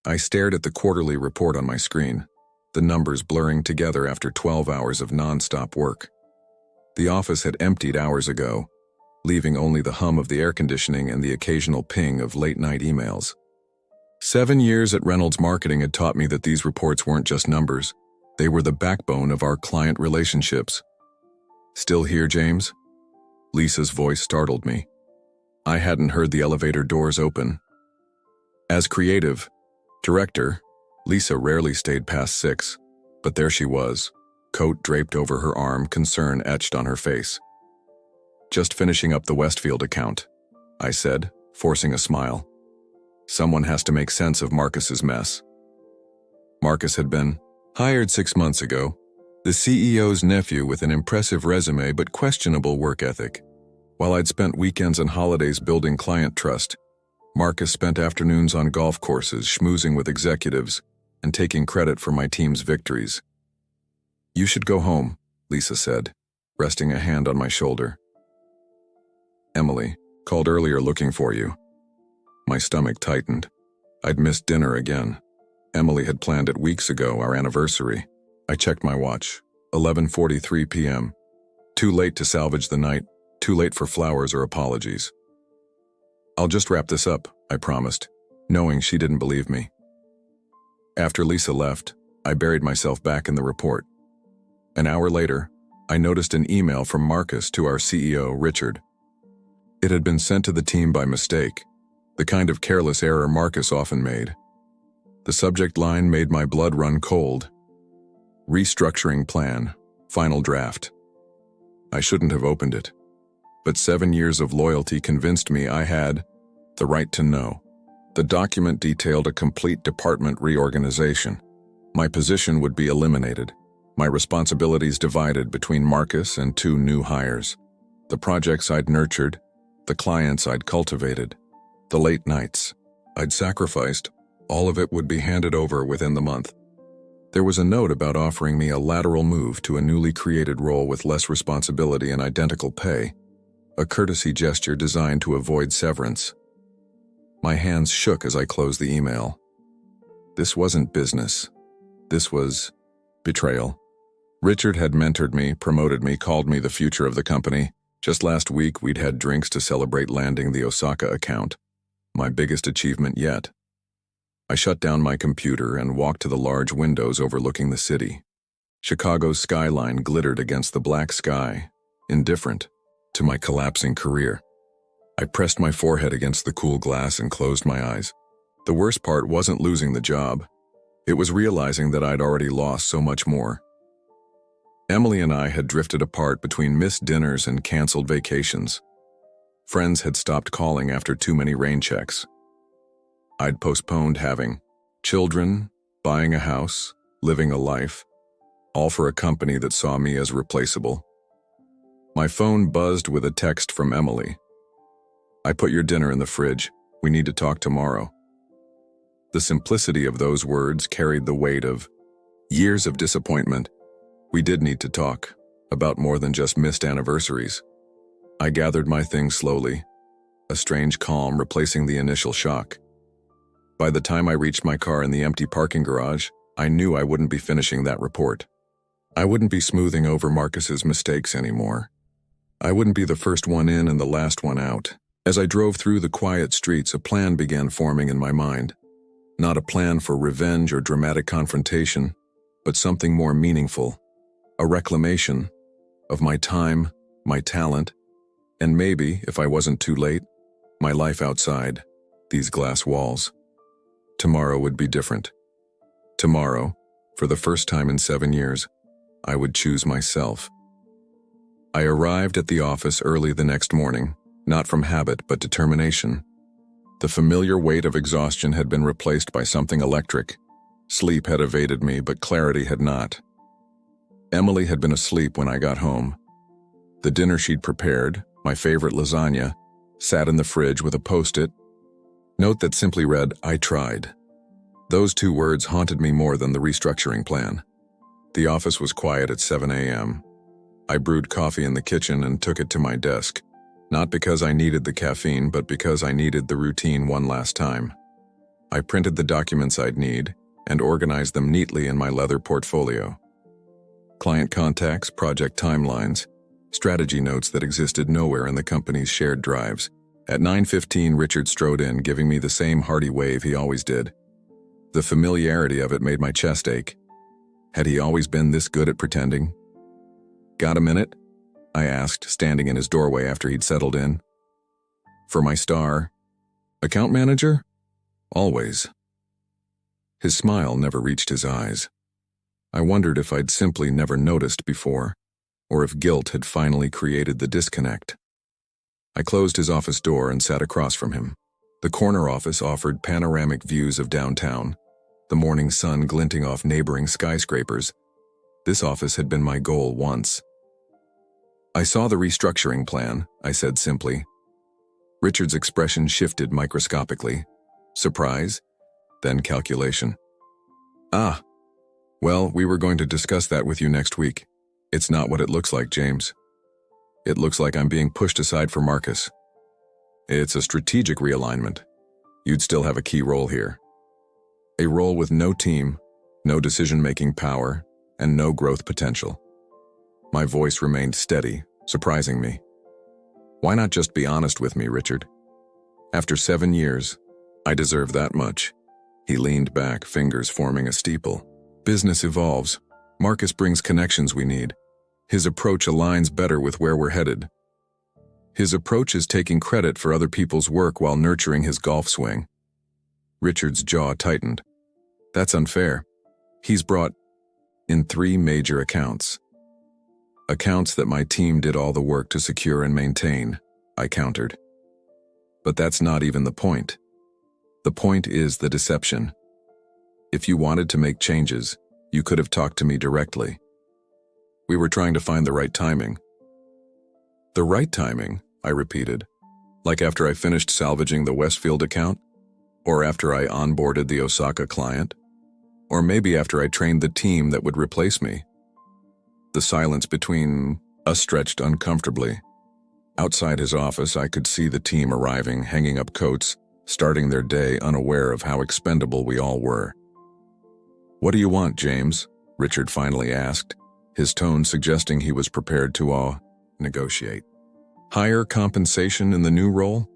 I stared at the quarterly report on my screen, the numbers blurring together after 12 hours of non-stop work. The office had emptied hours ago, leaving only the hum of the air conditioning and the occasional ping of late-night emails. 7 years at Reynolds Marketing had taught me that these reports weren't just numbers. They were the backbone of our client relationships. "Still here, James?" Lisa's voice startled me. I hadn't heard the elevator doors open. As creative director, Lisa rarely stayed past 6, but there she was, coat draped over her arm, concern etched on her face. "Just finishing up the Westfield account," I said, forcing a smile. Someone has to make sense of Marcus's mess. Marcus had been hired 6 months ago, the CEO's nephew with an impressive resume but questionable work ethic. While I'd spent weekends and holidays building client trust, Marcus spent afternoons on golf courses, schmoozing with executives, and taking credit for my team's victories. "You should go home," Lisa said, resting a hand on my shoulder. "Emily called earlier looking for you." My stomach tightened. I'd missed dinner again. Emily had planned it weeks ago, our anniversary. I checked my watch. 11:43 p.m. Too late to salvage the night, too late for flowers or apologies. "I'll just wrap this up," I promised, knowing she didn't believe me. After Lisa left, I buried myself back in the report. An hour later, I noticed an email from Marcus to our CEO, Richard. It had been sent to the team by mistake, the kind of careless error Marcus often made. The subject line made my blood run cold. "Restructuring plan, final draft." I shouldn't have opened it, but 7 years of loyalty convinced me I had the right to know. The document detailed a complete department reorganization. My position would be eliminated, my responsibilities divided between Marcus and 2 new hires. The projects I'd nurtured, the clients I'd cultivated, the late nights I'd sacrificed, all of it would be handed over within the month. There was a note about offering me a lateral move to a newly created role with less responsibility and identical pay, a courtesy gesture designed to avoid severance. My hands shook as I closed the email. This wasn't business. This was betrayal. Richard had mentored me, promoted me, called me the future of the company. Just last week, we'd had drinks to celebrate landing the Osaka account, my biggest achievement yet. I shut down my computer and walked to the large windows overlooking the city. Chicago's skyline glittered against the black sky, indifferent to my collapsing career. I pressed my forehead against the cool glass and closed my eyes. The worst part wasn't losing the job. It was realizing that I'd already lost so much more. Emily and I had drifted apart between missed dinners and canceled vacations. Friends had stopped calling after too many rain checks. I'd postponed having children, buying a house, living a life, all for a company that saw me as replaceable. My phone buzzed with a text from Emily. "I put your dinner in the fridge. We need to talk tomorrow." The simplicity of those words carried the weight of years of disappointment. We did need to talk, about more than just missed anniversaries. I gathered my things slowly, a strange calm replacing the initial shock. By the time I reached my car in the empty parking garage, I knew I wouldn't be finishing that report. I wouldn't be smoothing over Marcus's mistakes anymore. I wouldn't be the first one in and the last one out. As I drove through the quiet streets, a plan began forming in my mind. Not a plan for revenge or dramatic confrontation, but something more meaningful. A reclamation of my time, my talent, and maybe, if I wasn't too late, my life outside these glass walls. Tomorrow would be different. Tomorrow, for the first time in 7 years, I would choose myself. I arrived at the office early the next morning, not from habit but determination. The familiar weight of exhaustion had been replaced by something electric. Sleep had evaded me, but clarity had not. Emily had been asleep when I got home. The dinner she'd prepared, my favorite lasagna, sat in the fridge with a post-it note that simply read, "I tried." Those 2 words haunted me more than the restructuring plan. The office was quiet at 7 a.m. I brewed coffee in the kitchen and took it to my desk, not because I needed the caffeine, but because I needed the routine one last time. I printed the documents I'd need and organized them neatly in my leather portfolio. Client contacts, project timelines, strategy notes that existed nowhere in the company's shared drives. At 9:15, Richard strode in, giving me the same hearty wave he always did. The familiarity of it made my chest ache. Had he always been this good at pretending? "Got a minute?" I asked, standing in his doorway after he'd settled in. "For my star. Account manager? Always." His smile never reached his eyes. I wondered if I'd simply never noticed before, or if guilt had finally created the disconnect. I closed his office door and sat across from him. The corner office offered panoramic views of downtown, the morning sun glinting off neighboring skyscrapers. This office had been my goal once. "I saw the restructuring plan," I said simply. Richard's expression shifted microscopically. Surprise, then calculation. "Ah, well, we were going to discuss that with you next week. It's not what it looks like, James. It looks like I'm being pushed aside for Marcus. It's a strategic realignment. You'd still have a key role here. A role with no team, no decision-making power, and no growth potential." My voice remained steady, surprising me. "Why not just be honest with me, Richard? After 7 years, I deserve that much." He leaned back, fingers forming a steeple. "Business evolves. Marcus brings connections we need. His approach aligns better with where we're headed. His approach is taking credit for other people's work while nurturing his golf swing." Richard's jaw tightened. "That's unfair. He's brought in 3 major accounts. Accounts that my team did all the work to secure and maintain," I countered. "But that's not even the point. The point is the deception. If you wanted to make changes, you could have talked to me directly. We were trying to find the right timing." "The right timing?" I repeated. "Like after I finished salvaging the Westfield account? Or after I onboarded the Osaka client? Or maybe after I trained the team that would replace me?" The silence between us stretched uncomfortably. Outside his office, I could see the team arriving, hanging up coats, starting their day unaware of how expendable we all were. "What do you want, James?" Richard finally asked, his tone suggesting he was prepared to negotiate. "Higher compensation in the new role?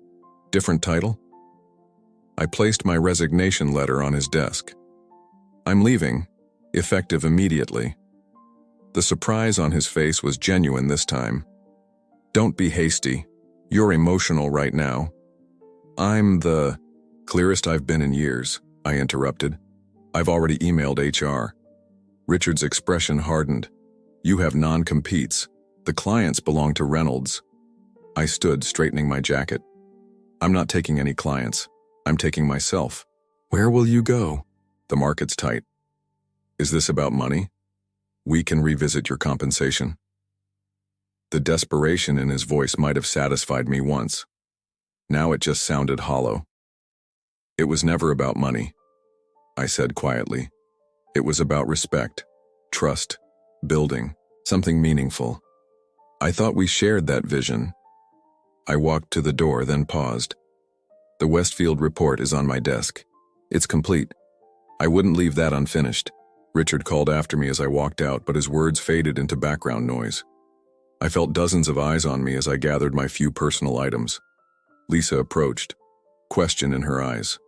Different title?" I placed my resignation letter on his desk. "I'm leaving, effective immediately." The surprise on his face was genuine this time. "Don't be hasty. You're emotional right now." "I'm the clearest I've been in years," I interrupted. "I've already emailed HR." Richard's expression hardened. "You have non-competes. The clients belong to Reynolds." I stood, straightening my jacket. "I'm not taking any clients. I'm taking myself." "Where will you go?" "The market's tight." "Is this about money?" "We can revisit your compensation." The desperation in his voice might have satisfied me once. Now it just sounded hollow. "It was never about money," I said quietly. "It was about respect, trust, building something meaningful. I thought we shared that vision." I walked to the door, then paused. "The Westfield report is on my desk. It's complete. I wouldn't leave that unfinished." Richard called after me as I walked out, but his words faded into background noise. I felt dozens of eyes on me as I gathered my few personal items. Lisa approached, question in her eyes.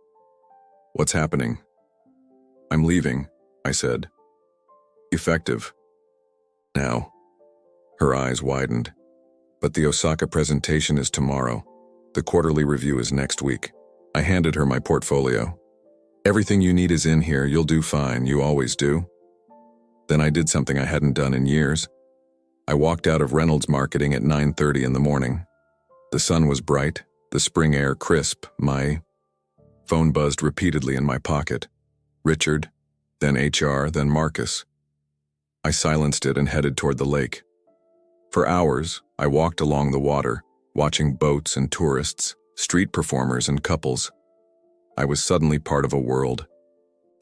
"What's happening?" "I'm leaving," I said. "Effective. Now." Her eyes widened. "But the Osaka presentation is tomorrow. The quarterly review is next week." I handed her my portfolio. "Everything you need is in here. You'll do fine. You always do." Then I did something I hadn't done in years. I walked out of Reynolds Marketing at 9:30 in the morning. The sun was bright, the spring air crisp. My phone buzzed repeatedly in my pocket. Richard, then HR, then Marcus. I silenced it and headed toward the lake. For hours, I walked along the water, watching boats and tourists, street performers and couples. I was suddenly part of a world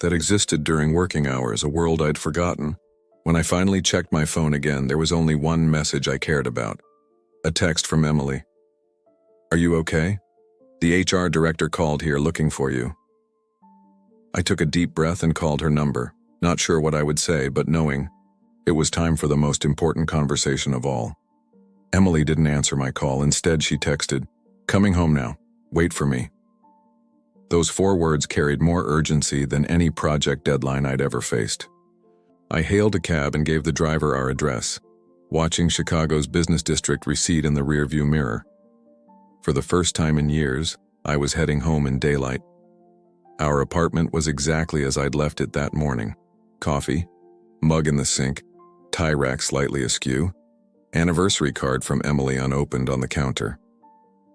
that existed during working hours, a world I'd forgotten. When I finally checked my phone again, there was only one message I cared about. A text from Emily. "Are you okay? The HR director called here looking for you." I took a deep breath and called her number, not sure what I would say, but knowing it was time for the most important conversation of all. Emily didn't answer my call. Instead, she texted, "Coming home now. Wait for me." Those 4 words carried more urgency than any project deadline I'd ever faced. I hailed a cab and gave the driver our address, watching Chicago's business district recede in the rearview mirror. For the first time in years, I was heading home in daylight. Our apartment was exactly as I'd left it that morning. Coffee, mug in the sink, tie rack slightly askew, anniversary card from Emily unopened on the counter.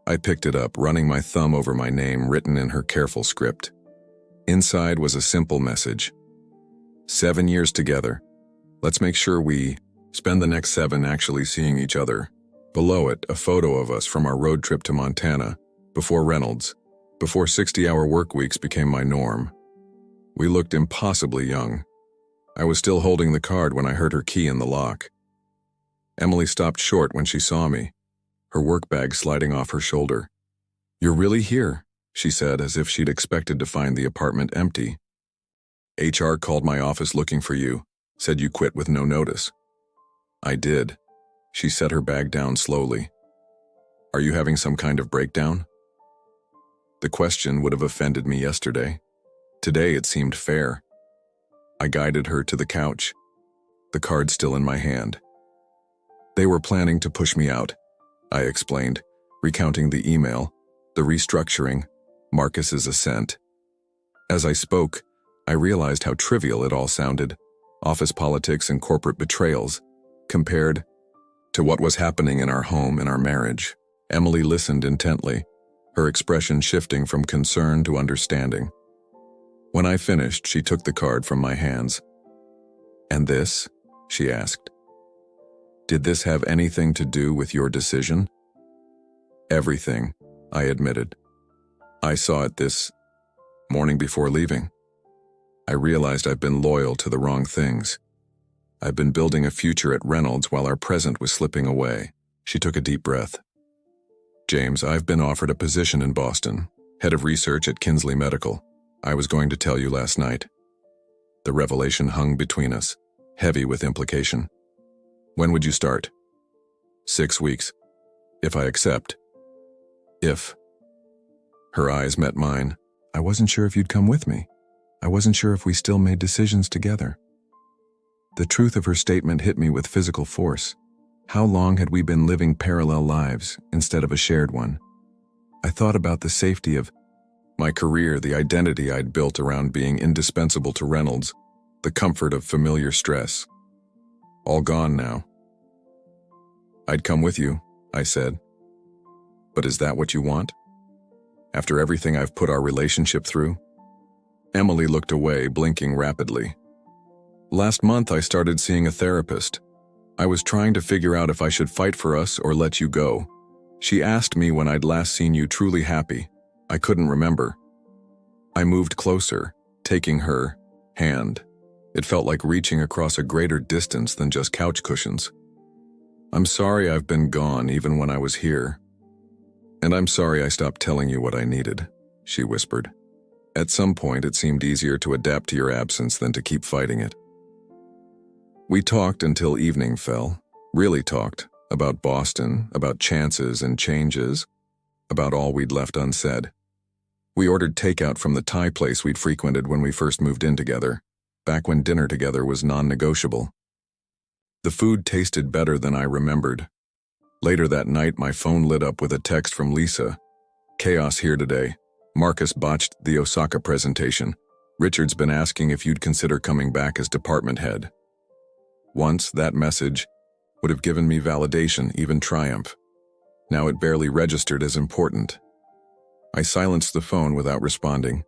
I picked it up, running my thumb over my name written in her careful script. Inside was a simple message. 7 years together. Let's make sure we spend the next 7 actually seeing each other. Below it, a photo of us from our road trip to Montana, before Reynolds, before 60-hour work weeks became my norm. We looked impossibly young. I was still holding the card when I heard her key in the lock. Emily stopped short when she saw me, her work bag sliding off her shoulder. "You're really here," she said, as if she'd expected to find the apartment empty. "HR called my office looking for you, said you quit with no notice." "I did." She set her bag down slowly. "Are you having some kind of breakdown?" The question would have offended me yesterday. Today it seemed fair. I guided her to the couch, the card still in my hand. "They were planning to push me out," I explained, recounting the email, the restructuring, Marcus's assent. As I spoke, I realized how trivial it all sounded, office politics and corporate betrayals, compared to what was happening in our home and our marriage. Emily listened intently, her expression shifting from concern to understanding. When I finished, she took the card from my hands. "And this?" she asked. "Did this have anything to do with your decision?" "Everything," I admitted. "I saw it this morning before leaving. I realized I've been loyal to the wrong things. I've been building a future at Reynolds while our present was slipping away." She took a deep breath. "James, I've been offered a position in Boston, head of research at Kinsley Medical. I was going to tell you last night." The revelation hung between us, heavy with implication. "When would you start?" 6 weeks. If I accept." "If." Her eyes met mine. "I wasn't sure if you'd come with me. I wasn't sure if we still made decisions together." The truth of her statement hit me with physical force. How long had we been living parallel lives instead of a shared one? I thought about the safety of my career, the identity I'd built around being indispensable to Reynolds, the comfort of familiar stress. All gone now. "I'd come with you," I said. "But is that what you want? After everything I've put our relationship through?" Emily looked away, blinking rapidly. "Last month I started seeing a therapist. I was trying to figure out if I should fight for us or let you go. She asked me when I'd last seen you truly happy. I couldn't remember." I moved closer, taking her hand. It felt like reaching across a greater distance than just couch cushions. "I'm sorry I've been gone even when I was here. And I'm sorry I stopped telling you what I needed," she whispered. "At some point it seemed easier to adapt to your absence than to keep fighting it." We talked until evening fell, really talked, about Boston, about chances and changes, about all we'd left unsaid. We ordered takeout from the Thai place we'd frequented when we first moved in together, back when dinner together was non-negotiable. The food tasted better than I remembered. Later that night, my phone lit up with a text from Lisa. "Chaos here today. Marcus botched the Osaka presentation. Richard's been asking if you'd consider coming back as department head." Once, that message would have given me validation, even triumph. Now it barely registered as important. I silenced the phone without responding.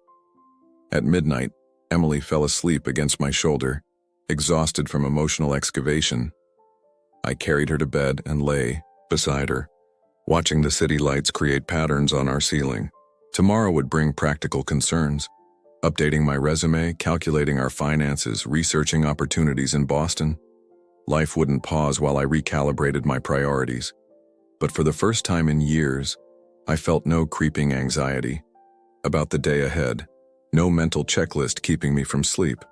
At midnight, Emily fell asleep against my shoulder, exhausted from emotional excavation. I carried her to bed and lay beside her, watching the city lights create patterns on our ceiling. Tomorrow would bring practical concerns. Updating my resume, calculating our finances, researching opportunities in Boston. Life wouldn't pause while I recalibrated my priorities. But for the first time in years, I felt no creeping anxiety about the day ahead. No mental checklist keeping me from sleep.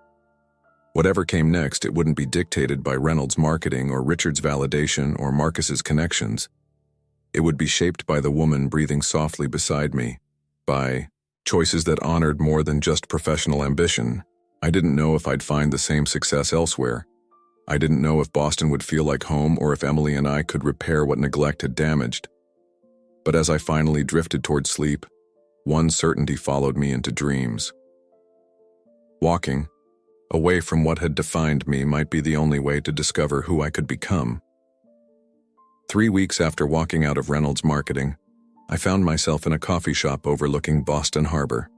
Whatever came next, it wouldn't be dictated by Reynolds' marketing or Richard's validation or Marcus's connections. It would be shaped by the woman breathing softly beside me, by choices that honored more than just professional ambition. I didn't know if I'd find the same success elsewhere. I didn't know if Boston would feel like home or if Emily and I could repair what neglect had damaged. But as I finally drifted toward sleep, one certainty followed me into dreams. Walking away from what had defined me might be the only way to discover who I could become. 3 weeks after walking out of Reynolds Marketing, I found myself in a coffee shop overlooking Boston Harbor.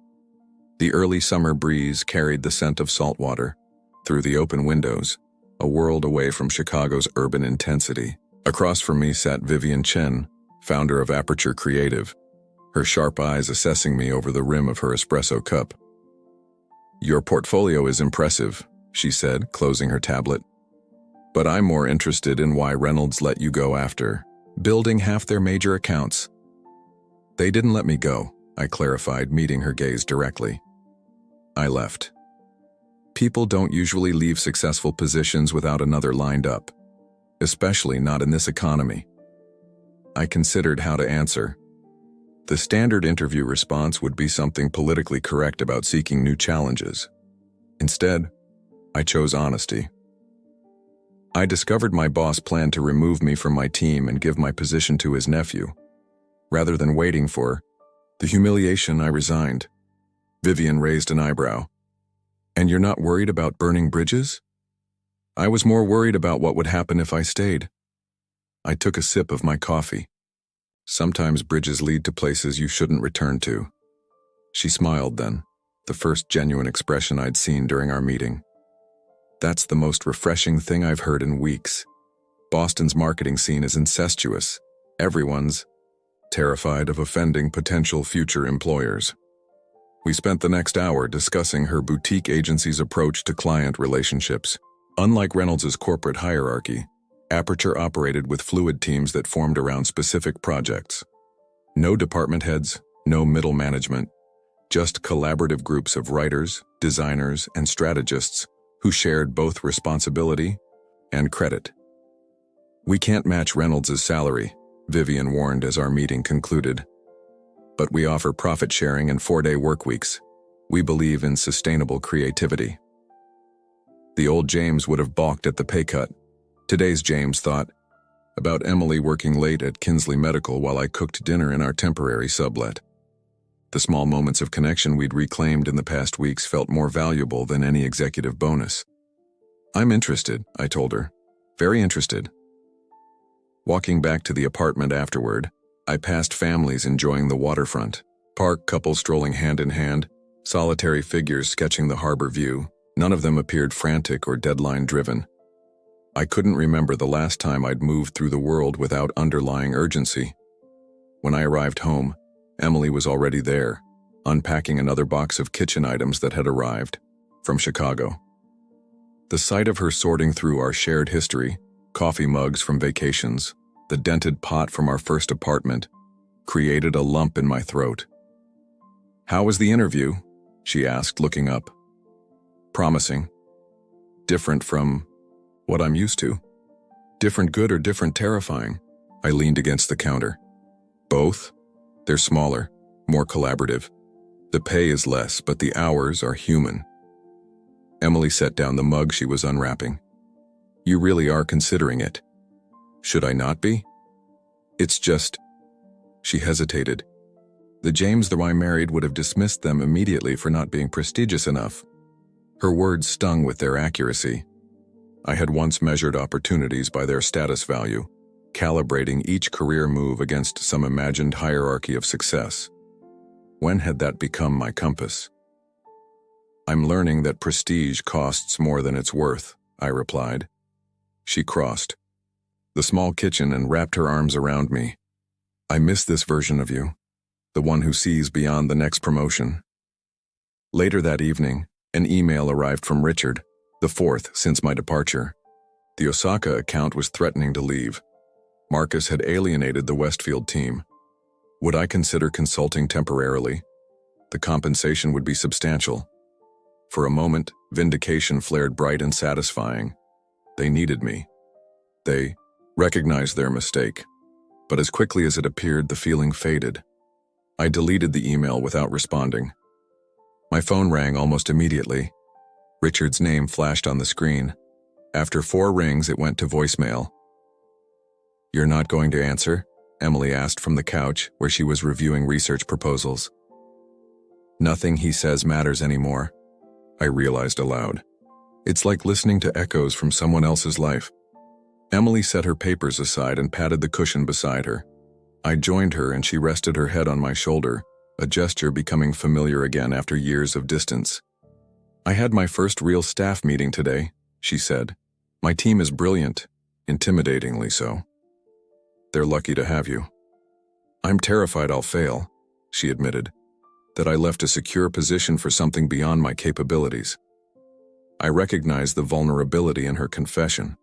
The early summer breeze carried the scent of salt water through the open windows, a world away from Chicago's urban intensity. Across from me sat Vivian Chen, founder of Aperture Creative, her sharp eyes assessing me over the rim of her espresso cup. "Your portfolio is impressive," she said, closing her tablet. "But I'm more interested in why Reynolds let you go after building half their major accounts." "They didn't let me go," I clarified, meeting her gaze directly. "I left. People don't usually leave successful positions without another lined up, especially not in this economy." I considered how to answer. The standard interview response would be something politically correct about seeking new challenges. Instead, I chose honesty. I discovered my boss planned to remove me from my team and give my position to his nephew. Rather than waiting for the humiliation, I resigned. Vivian raised an eyebrow. "And you're not worried about burning bridges?" I was more worried about what would happen if I stayed. I took a sip of my coffee. "Sometimes bridges lead to places you shouldn't return to." She smiled then, the first genuine expression I'd seen during our meeting. "That's the most refreshing thing I've heard in weeks. Boston's marketing scene is incestuous. Everyone's terrified of offending potential future employers." We spent the next hour discussing her boutique agency's approach to client relationships. Unlike Reynolds' corporate hierarchy, Aperture operated with fluid teams that formed around specific projects. No department heads, no middle management, just collaborative groups of writers, designers, and strategists who shared both responsibility and credit. "We can't match Reynolds' salary," Vivian warned as our meeting concluded. "But we offer profit sharing and 4-day work weeks. We believe in sustainable creativity." The old James would have balked at the pay cut. Today's James thought about Emily working late at Kinsley Medical while I cooked dinner in our temporary sublet. The small moments of connection we'd reclaimed in the past weeks felt more valuable than any executive bonus. "I'm interested," I told her. "Very interested." Walking back to the apartment afterward, I passed families enjoying the waterfront, park couples strolling hand in hand, solitary figures sketching the harbor view. None of them appeared frantic or deadline-driven. I couldn't remember the last time I'd moved through the world without underlying urgency. When I arrived home, Emily was already there, unpacking another box of kitchen items that had arrived from Chicago. The sight of her sorting through our shared history, coffee mugs from vacations, the dented pot from our first apartment, created a lump in my throat. "How was the interview?" she asked, looking up. "Promising. Different from what I'm used to." "Different good or different terrifying?" I leaned against the counter. "Both. They're smaller, more collaborative. The pay is less, but the hours are human." Emily set down the mug she was unwrapping. "You really are considering it." "Should I not be?" "It's just..." She hesitated. The James that I married would have dismissed them immediately for not being prestigious enough. Her words stung with their accuracy. I had once measured opportunities by their status value, calibrating each career move against some imagined hierarchy of success. When had that become my compass? "I'm learning that prestige costs more than it's worth," I replied. She crossed the small kitchen and wrapped her arms around me. "I miss this version of you, the one who sees beyond the next promotion." Later that evening, an email arrived from Richard, the fourth since my departure. The Osaka account was threatening to leave. Marcus had alienated the Westfield team. Would I consider consulting temporarily? The compensation would be substantial. For a moment, vindication flared bright and satisfying. They needed me. They recognized their mistake. But as quickly as it appeared, the feeling faded. I deleted the email without responding. My phone rang almost immediately. Richard's name flashed on the screen. After 4 rings, it went to voicemail. "You're not going to answer?" Emily asked from the couch where she was reviewing research proposals. "Nothing he says matters anymore," I realized aloud. It's like listening to echoes from someone else's life. Emily set her papers aside and patted the cushion beside her. I joined her and she rested her head on my shoulder, a gesture becoming familiar again after years of distance. "I had my first real staff meeting today," she said. "My team is brilliant, intimidatingly so. They're lucky to have you." "I'm terrified I'll fail," she admitted, "that I left a secure position for something beyond my capabilities." I recognized the vulnerability in her confession,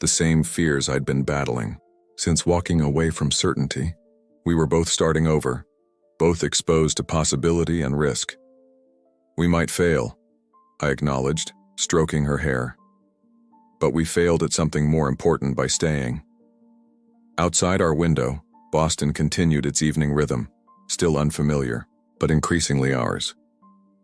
the same fears I'd been battling. Since walking away from certainty, we were both starting over, both exposed to possibility and risk. "We might fail," I acknowledged, stroking her hair. "But we failed at something more important by staying." Outside our window, Boston continued its evening rhythm, still unfamiliar, but increasingly ours.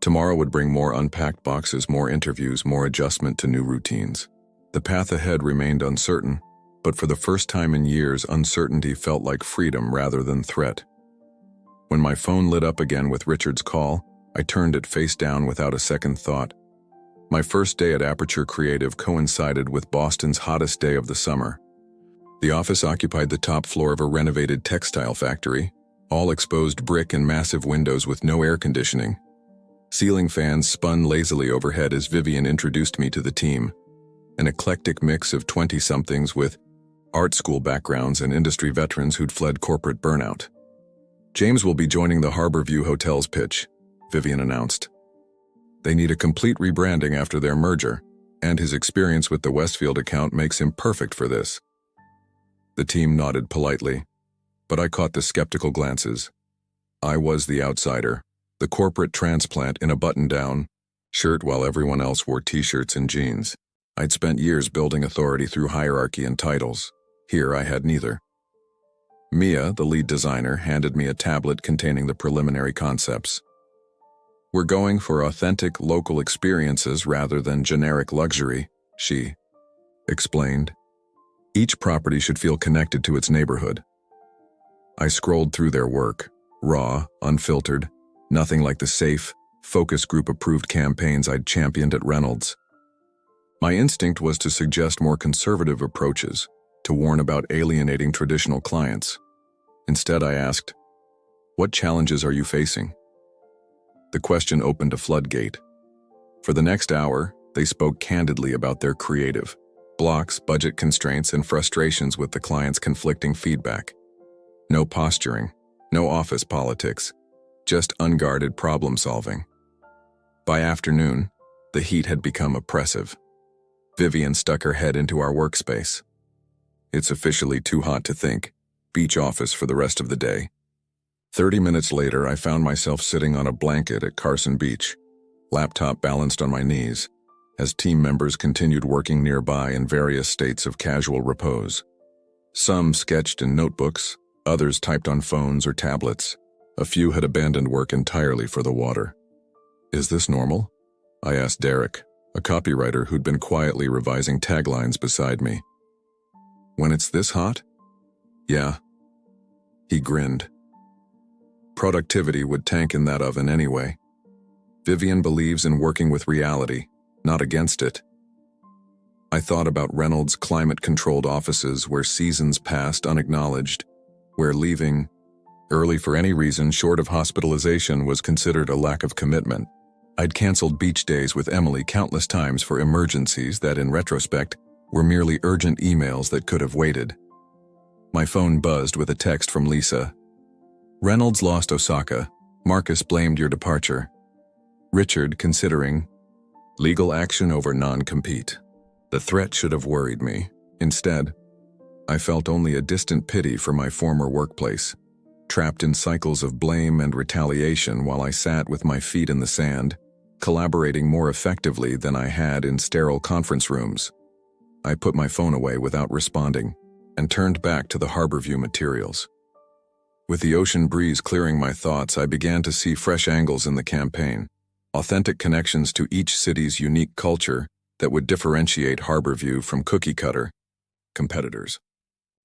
Tomorrow would bring more unpacked boxes, more interviews, more adjustment to new routines. The path ahead remained uncertain, but for the first time in years, uncertainty felt like freedom rather than threat. When my phone lit up again with Richard's call, I turned it face down without a second thought. My first day at Aperture Creative coincided with Boston's hottest day of the summer. The office occupied the top floor of a renovated textile factory, all exposed brick and massive windows with no air conditioning. Ceiling fans spun lazily overhead as Vivian introduced me to the team, an eclectic mix of 20-somethings with art school backgrounds and industry veterans who'd fled corporate burnout. "James will be joining the Harborview Hotel's pitch," Vivian announced. "They need a complete rebranding after their merger, and his experience with the Westfield account makes him perfect for this." The team nodded politely, but I caught the skeptical glances. I was the outsider, the corporate transplant in a button-down shirt while everyone else wore t-shirts and jeans. I'd spent years building authority through hierarchy and titles. Here I had neither. Mia, the lead designer, handed me a tablet containing the preliminary concepts. "We're going for authentic local experiences rather than generic luxury," she explained. "Each property should feel connected to its neighborhood." I scrolled through their work, raw, unfiltered, nothing like the safe, focus group-approved campaigns I'd championed at Reynolds. My instinct was to suggest more conservative approaches, to warn about alienating traditional clients. Instead, I asked, "What challenges are you facing?" The question opened a floodgate. For the next hour, they spoke candidly about their creative blocks, budget constraints, and frustrations with the client's conflicting feedback. No posturing, no office politics, just unguarded problem-solving. By afternoon, the heat had become oppressive. Vivian stuck her head into our workspace. "It's officially too hot to think. Beach office for the rest of the day." 30 minutes later, I found myself sitting on a blanket at Carson Beach, laptop balanced on my knees, as team members continued working nearby in various states of casual repose. Some sketched in notebooks, others typed on phones or tablets. A few had abandoned work entirely for the water. "Is this normal?" I asked Derek, a copywriter who'd been quietly revising taglines beside me. "When it's this hot?" "Yeah." He grinned. Productivity would tank in that oven anyway. Vivian believes in working with reality, not against it. I thought about Reynolds' climate-controlled offices where seasons passed unacknowledged, where leaving early for any reason short of hospitalization was considered a lack of commitment. I'd canceled beach days with Emily countless times for emergencies that, in retrospect, were merely urgent emails that could have waited. My phone buzzed with a text from Lisa. "Reynolds lost Osaka. Marcus blamed your departure. Richard considering legal action over non-compete." The threat should have worried me. Instead, I felt only a distant pity for my former workplace. trapped in cycles of blame and retaliation while I sat with my feet in the sand, collaborating more effectively than I had in sterile conference rooms. I put my phone away without responding and turned back to the Harborview materials. With the ocean breeze clearing my thoughts, I began to see fresh angles in the campaign, authentic connections to each city's unique culture that would differentiate Harborview from cookie-cutter competitors.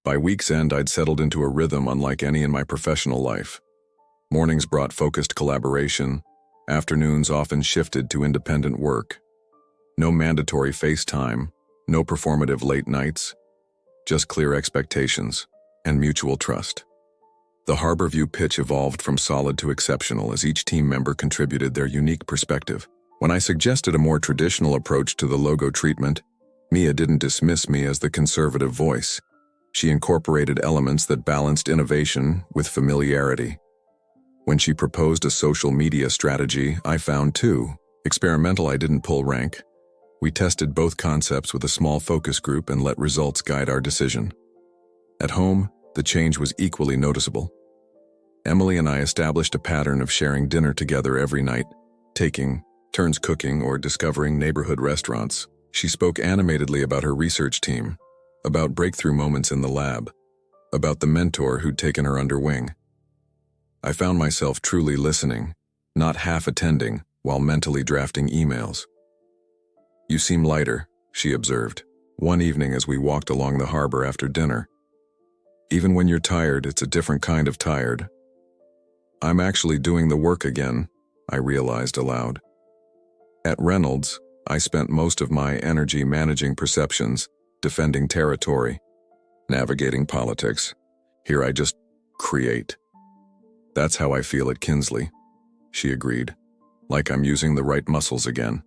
By week's end, I'd settled into a rhythm unlike any in my professional life. Mornings brought focused collaboration, afternoons often shifted to independent work. No mandatory FaceTime, no performative late nights, just clear expectations and mutual trust. The Harborview pitch evolved from solid to exceptional as each team member contributed their unique perspective. When I suggested a more traditional approach to the logo treatment, Mia didn't dismiss me as the conservative voice. She incorporated elements that balanced innovation with familiarity. When she proposed a social media strategy, I found too experimental. I didn't pull rank. We tested both concepts with a small focus group and let results guide our decision. At home, the change was equally noticeable. Emily and I established a pattern of sharing dinner together every night, taking turns cooking or discovering neighborhood restaurants. She spoke animatedly about her research team, about breakthrough moments in the lab, about the mentor who'd taken her under wing. I found myself truly listening, not half attending, while mentally drafting emails. "You seem lighter," she observed, one evening as we walked along the harbor after dinner. "Even when you're tired, it's a different kind of tired." "I'm actually doing the work again," I realized aloud. At Reynolds, I spent most of my energy managing perceptions, defending territory, navigating politics. Here I just create. "That's how I feel at Kinsley," she agreed, "like I'm using the right muscles again."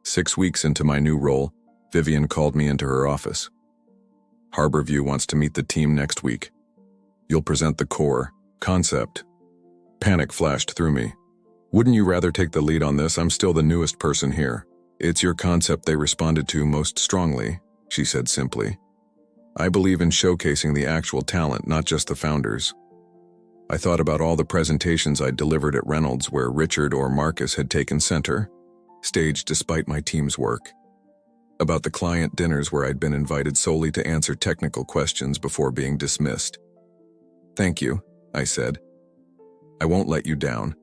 6 weeks into my new role, Vivian called me into her office. "Harborview wants to meet the team next week. You'll present the core concept." Panic flashed through me. "Wouldn't you rather take the lead on this? I'm still the newest person here." "It's your concept they responded to most strongly," she said simply. "I believe in showcasing the actual talent, not just the founders." I thought about all the presentations I'd delivered at Reynolds where Richard or Marcus had taken center, staged despite my team's work. About the client dinners where I'd been invited solely to answer technical questions before being dismissed. "Thank you," I said. "I won't let you down."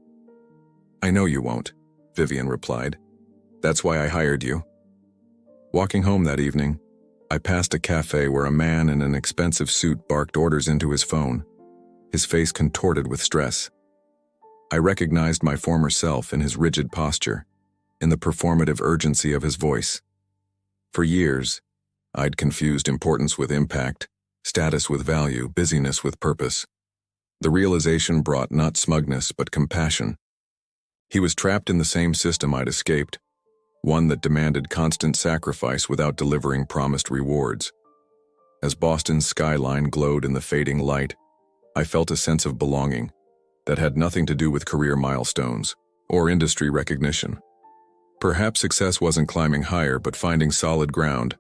"I know you won't," Vivian replied. "That's why I hired you." Walking home that evening, I passed a cafe where a man in an expensive suit barked orders into his phone, his face contorted with stress. I recognized my former self in his rigid posture, in the performative urgency of his voice. For years, I'd confused importance with impact, status with value, busyness with purpose. The realization brought not smugness but compassion. He was trapped in the same system I'd escaped, one that demanded constant sacrifice without delivering promised rewards. As Boston's skyline glowed in the fading light, I felt a sense of belonging that had nothing to do with career milestones or industry recognition. Perhaps success wasn't climbing higher but finding solid ground,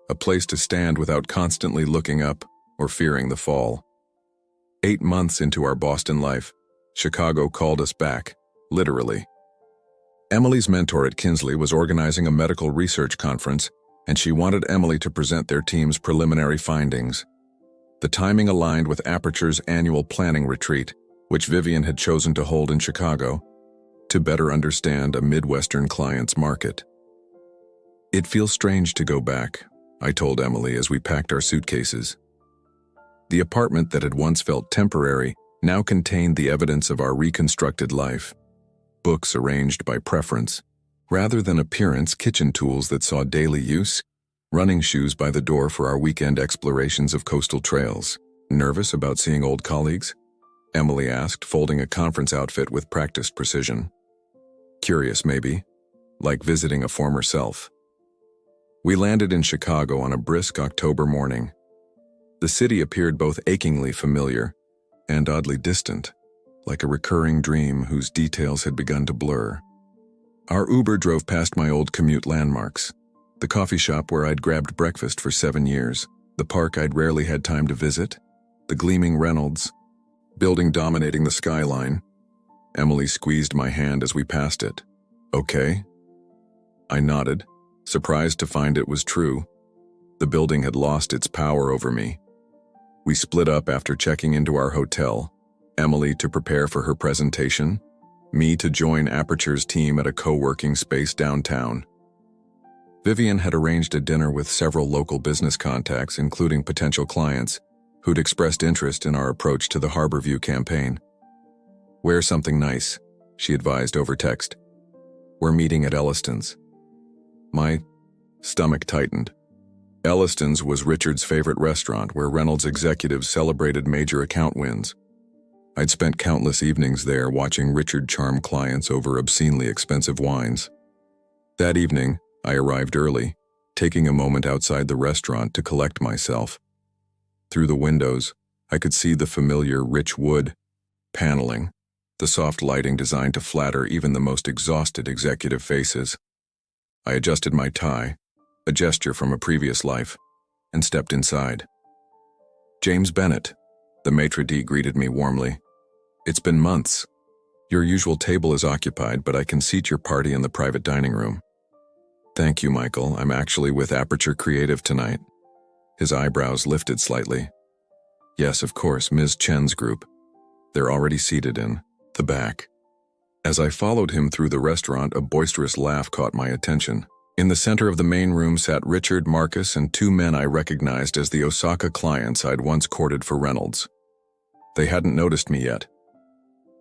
a place to stand without constantly looking up or fearing the fall. 8 months into our Boston life, Chicago called us back, literally. Emily's mentor at Kinsley was organizing a medical research conference, and she wanted Emily to present their team's preliminary findings. The timing aligned with Aperture's annual planning retreat, which Vivian had chosen to hold in Chicago, to better understand a Midwestern client's market. "It feels strange to go back," I told Emily as we packed our suitcases. The apartment that had once felt temporary now contained the evidence of our reconstructed life. Books arranged by preference, rather than appearance, kitchen tools that saw daily use, running shoes by the door for our weekend explorations of coastal trails. "Nervous about seeing old colleagues?" Emily asked, folding a conference outfit with practiced precision. "Curious, maybe, like visiting a former self." We landed in Chicago on a brisk October morning. The city appeared both achingly familiar and oddly distant, like a recurring dream whose details had begun to blur. Our Uber drove past my old commute landmarks, the coffee shop where I'd grabbed breakfast for 7 years, the park I'd rarely had time to visit, the gleaming Reynolds, building dominating the skyline. Emily squeezed my hand as we passed it. Okay? I nodded, surprised to find it was true. The building had lost its power over me. We split up after checking into our hotel, Emily to prepare for her presentation, me to join Aperture's team at a co-working space downtown. Vivian had arranged a dinner with several local business contacts, including potential clients, who'd expressed interest in our approach to the Harborview campaign. Wear something nice, she advised over text. We're meeting at Elliston's. My stomach tightened. Elliston's was Richard's favorite restaurant where Reynolds executives celebrated major account wins. I'd spent countless evenings there watching Richard charm clients over obscenely expensive wines. That evening, I arrived early, taking a moment outside the restaurant to collect myself. Through the windows, I could see the familiar rich wood, paneling, the soft lighting designed to flatter even the most exhausted executive faces. I adjusted my tie, a gesture from a previous life, and stepped inside. James Bennett, the maitre d' greeted me warmly. It's been months. Your usual table is occupied, but I can seat your party in the private dining room. Thank you, Michael. I'm actually with Aperture Creative tonight. His eyebrows lifted slightly. Yes, of course, Ms. Chen's group. They're already seated in the back. As I followed him through the restaurant, a boisterous laugh caught my attention. In the center of the main room sat Richard, Marcus, and two men I recognized as the Osaka clients I'd once courted for Reynolds. They hadn't noticed me yet.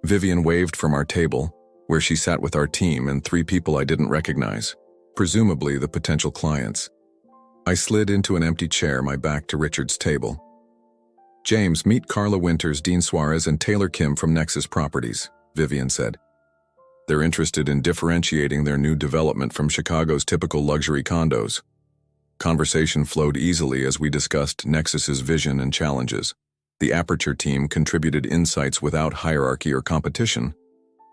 Vivian waved from our table, where she sat with our team and three people I didn't recognize, presumably the potential clients. I slid into an empty chair, my back to Richard's table. James, meet Carla Winters, Dean Suarez, and Taylor Kim from Nexus Properties, Vivian said. They're interested in differentiating their new development from Chicago's typical luxury condos. Conversation flowed easily as we discussed Nexus's vision and challenges. The Aperture team contributed insights without hierarchy or competition,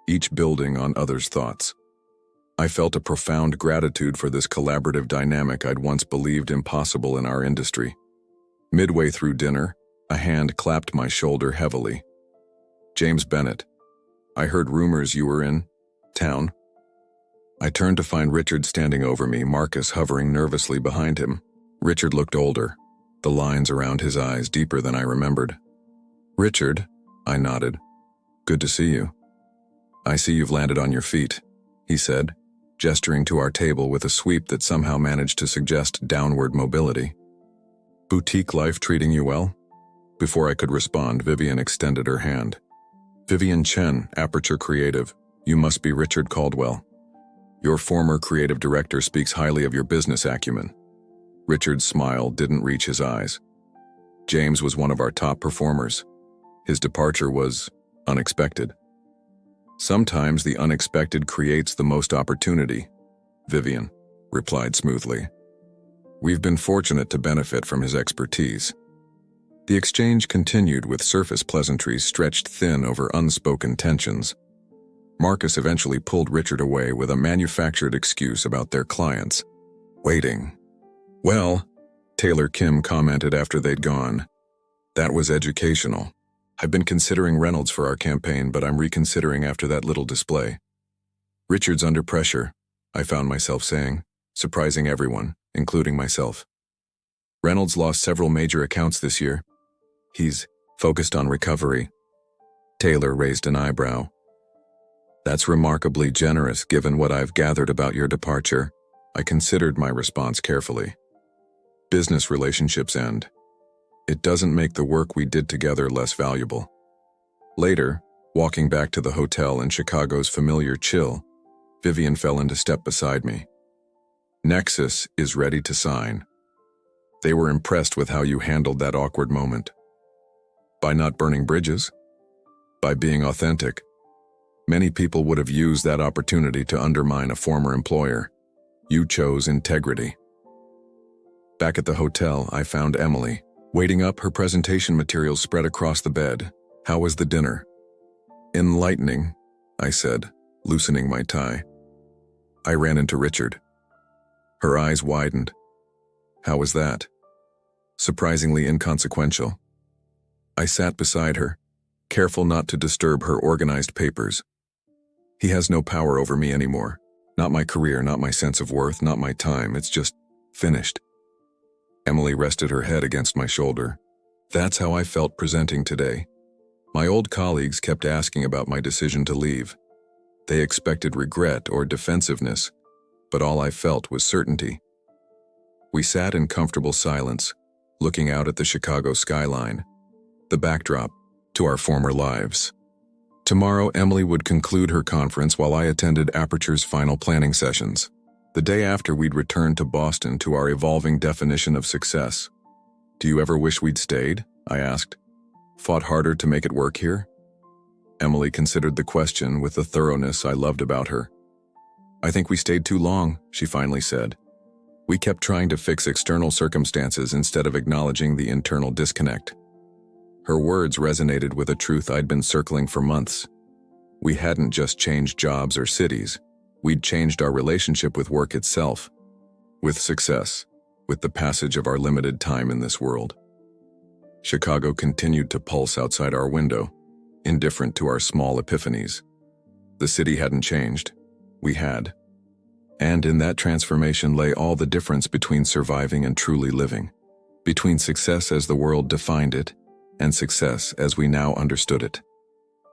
each building on others' thoughts. I felt a profound gratitude for this collaborative dynamic I'd once believed impossible in our industry. Midway through dinner, a hand clapped my shoulder heavily. James Bennett, I heard rumors you were in town. I turned to find Richard standing over me, Marcus hovering nervously behind him. Richard looked older, the lines around his eyes deeper than I remembered. Richard, I nodded. Good to see you. I see you've landed on your feet, he said, gesturing to our table with a sweep that somehow managed to suggest downward mobility. Boutique life treating you well? Before I could respond, Vivian extended her hand. Vivian Chen, Aperture Creative. You must be Richard Caldwell. Your former creative director speaks highly of your business acumen. Richard's smile didn't reach his eyes. James was one of our top performers. His departure was unexpected. Sometimes the unexpected creates the most opportunity, Vivian replied smoothly. We've been fortunate to benefit from his expertise. The exchange continued with surface pleasantries stretched thin over unspoken tensions. Marcus eventually pulled Richard away with a manufactured excuse about their clients. Waiting. Well, Taylor Kim commented after they'd gone. That was educational. I've been considering Reynolds for our campaign, but I'm reconsidering after that little display. Richard's under pressure, I found myself saying, surprising everyone, including myself. Reynolds lost several major accounts this year. He's focused on recovery. Taylor raised an eyebrow. That's remarkably generous given what I've gathered about your departure. I considered my response carefully. Business relationships end. It doesn't make the work we did together less valuable. Later, walking back to the hotel in Chicago's familiar chill, Vivian fell into step beside me. Nexus is ready to sign. They were impressed with how you handled that awkward moment. By not burning bridges? By being authentic. Many people would have used that opportunity to undermine a former employer. You chose integrity. Back at the hotel, I found Emily, waiting up, her presentation materials spread across the bed. How was the dinner? Enlightening, I said, loosening my tie. I ran into Richard. Her eyes widened. How was that? Surprisingly inconsequential. I sat beside her, careful not to disturb her organized papers. He has no power over me anymore. Not my career, not my sense of worth, not my time. It's just finished. Emily rested her head against my shoulder. That's how I felt presenting today. My old colleagues kept asking about my decision to leave. They expected regret or defensiveness, but all I felt was certainty. We sat in comfortable silence, looking out at the Chicago skyline, the backdrop to our former lives. Tomorrow, Emily would conclude her conference while I attended Aperture's final planning sessions. The day after, we'd return to Boston to our evolving definition of success. Do you ever wish we'd stayed? I asked. Fought harder to make it work here? Emily considered the question with the thoroughness I loved about her. I think we stayed too long, she finally said. We kept trying to fix external circumstances instead of acknowledging the internal disconnect. Her words resonated with a truth I'd been circling for months. We hadn't just changed jobs or cities. We'd changed our relationship with work itself, with success, with the passage of our limited time in this world. Chicago continued to pulse outside our window, indifferent to our small epiphanies. The city hadn't changed. We had. And in that transformation lay all the difference between surviving and truly living, between success as the world defined it and success as we now understood it.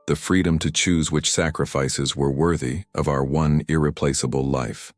The freedom to choose which sacrifices were worthy of our one irreplaceable life.